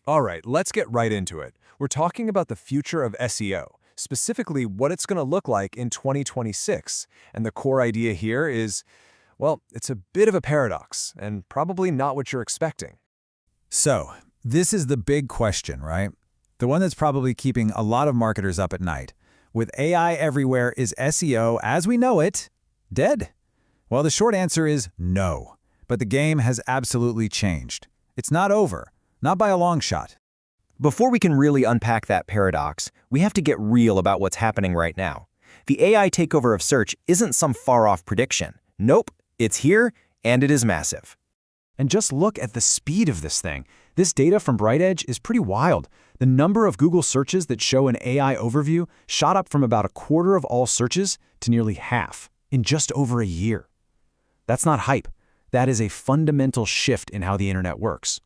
All right, let's get right into it. We're talking about the future of SEO, specifically what it's going to look like in 2026. And the core idea here is, well, it's a bit of a paradox and probably not what you're expecting. So, this is the big question, right? The one that's probably keeping a lot of marketers up at night. With AI everywhere, is SEO, as we know it, dead? Well, the short answer is no. But the game has absolutely changed. It's not over, not by a long shot. Before we can really unpack that paradox, we have to get real about what's happening right now. The AI takeover of search isn't some far-off prediction. Nope, it's here, and it is massive. And just look at the speed of this thing. This data from BrightEdge is pretty wild. The number of Google searches that show an AI overview shot up from about a quarter of all searches to nearly half in just over a year. That's not hype. That is a fundamental shift in how the internet works.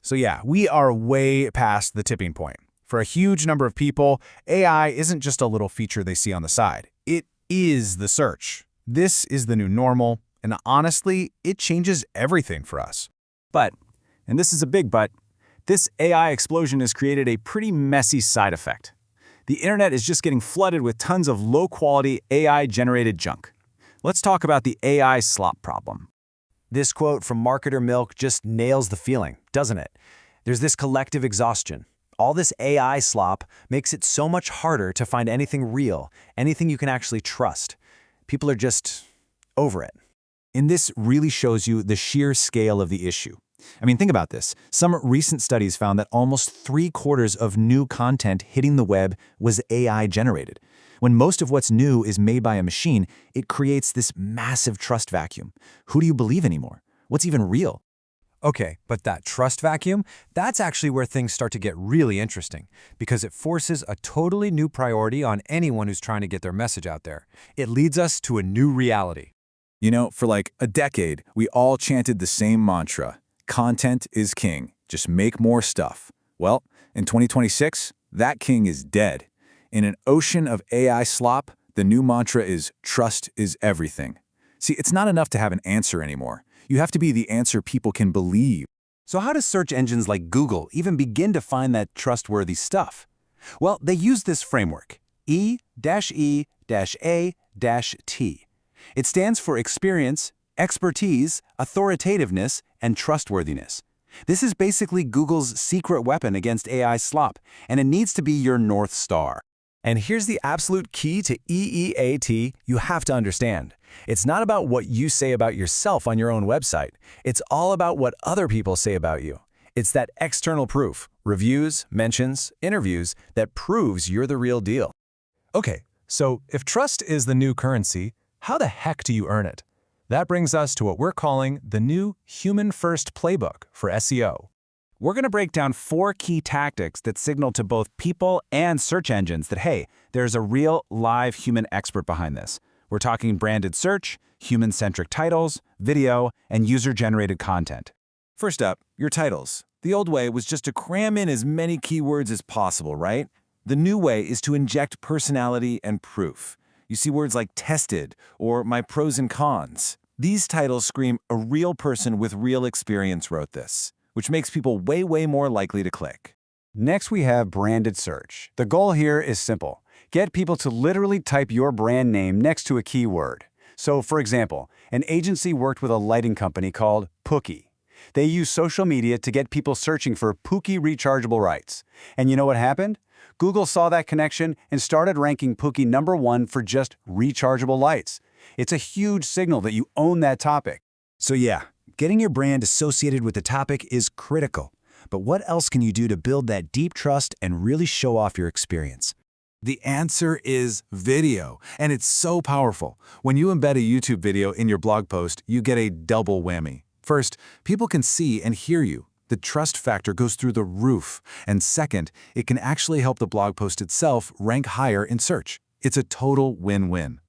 So yeah, we are way past the tipping point. For a huge number of people, AI isn't just a little feature they see on the side. It is the search. This is the new normal, and honestly, it changes everything for us. But, and this is a big but, this AI explosion has created a pretty messy side effect. The internet is just getting flooded with tons of low-quality AI-generated junk. Let's talk about the AI slop problem. This quote from Marketer Milk just nails the feeling, doesn't it? There's this collective exhaustion. All this AI slop makes it so much harder to find anything real, anything you can actually trust. People are just over it. And this really shows you the sheer scale of the issue. I mean, think about this. Some recent studies found that almost 3/4 of new content hitting the web was AI generated. When most of what's new is made by a machine, it creates this massive trust vacuum. Who do you believe anymore? What's even real? Okay, but that trust vacuum, that's actually where things start to get really interesting because it forces a totally new priority on anyone who's trying to get their message out there. It leads us to a new reality. You know, for like a decade, we all chanted the same mantra. Content is king. Just make more stuff. Well, in 2026, that king is dead. In an ocean of AI slop, the new mantra is trust is everything. See, it's not enough to have an answer anymore. You have to be the answer people can believe. So how do search engines like Google even begin to find that trustworthy stuff? Well, they use this framework, E-E-A-T. It stands for experience, expertise, authoritativeness, and trustworthiness. This is basically Google's secret weapon against AI slop, and it needs to be your North Star. And here's the absolute key to EEAT you have to understand. It's not about what you say about yourself on your own website. It's all about what other people say about you. It's that external proof, reviews, mentions, interviews, that proves you're the real deal. Okay, so if trust is the new currency, how the heck do you earn it? That brings us to what we're calling the new human-first playbook for SEO. We're going to break down 4 key tactics that signal to both people and search engines that, hey, there's a real live human expert behind this. We're talking branded search, human-centric titles, video, and user-generated content. First up, your titles. The old way was just to cram in as many keywords as possible, right? The new way is to inject personality and proof. You see words like tested or my pros and cons. These titles scream a real person with real experience wrote this, which makes people way more likely to click. Next, we have branded search. The goal here is simple. Get people to literally type your brand name next to a keyword. So, for example, an agency worked with a lighting company called Pookie. They used social media to get people searching for Pookie rechargeable lights. And you know what happened? Google saw that connection and started ranking Pookie #1 for just rechargeable lights. It's a huge signal that you own that topic. So yeah, getting your brand associated with the topic is critical. But what else can you do to build that deep trust and really show off your experience? The answer is video, and it's so powerful. When you embed a YouTube video in your blog post, you get a double whammy. First, people can see and hear you. The trust factor goes through the roof. And second, it can actually help the blog post itself rank higher in search. It's a total win-win.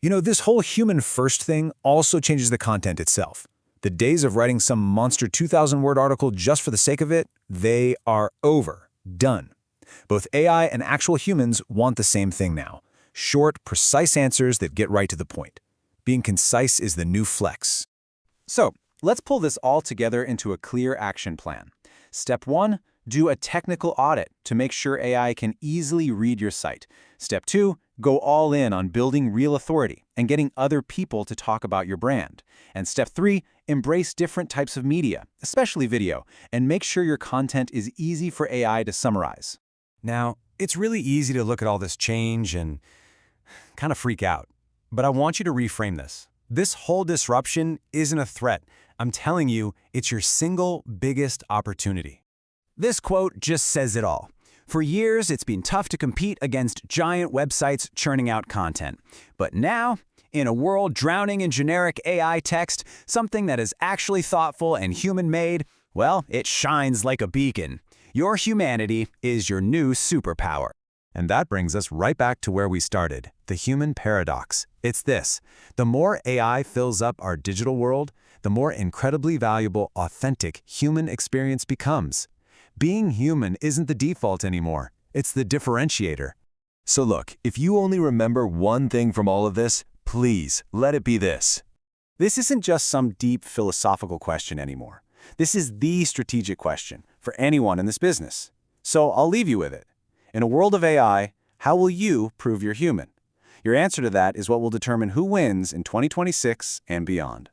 You know, this whole human-first thing also changes the content itself. The days of writing some monster 2,000-word article just for the sake of it, they are over. Done. Both AI and actual humans want the same thing now. Short, precise answers that get right to the point. Being concise is the new flex. So, let's pull this all together into a clear action plan. Step 1, Do a technical audit to make sure AI can easily read your site. Step 2, go all in on building real authority and getting other people to talk about your brand. And step 3, embrace different types of media, especially video, and make sure your content is easy for AI to summarize. Now, it's really easy to look at all this change and kind of freak out. But I want you to reframe this. This whole disruption isn't a threat. I'm telling you, it's your single biggest opportunity. This quote just says it all. For years, it's been tough to compete against giant websites churning out content. But now, in a world drowning in generic AI text, something that is actually thoughtful and human-made, well, it shines like a beacon. Your humanity is your new superpower. And that brings us right back to where we started, the human paradox. It's this: the more AI fills up our digital world, the more incredibly valuable, authentic human experience becomes. Being human isn't the default anymore. It's the differentiator. So look, if you only remember one thing from all of this, please let it be this. This isn't just some deep philosophical question anymore. This is the strategic question for anyone in this business. So I'll leave you with it. In a world of AI, how will you prove you're human? Your answer to that is what will determine who wins in 2026 and beyond.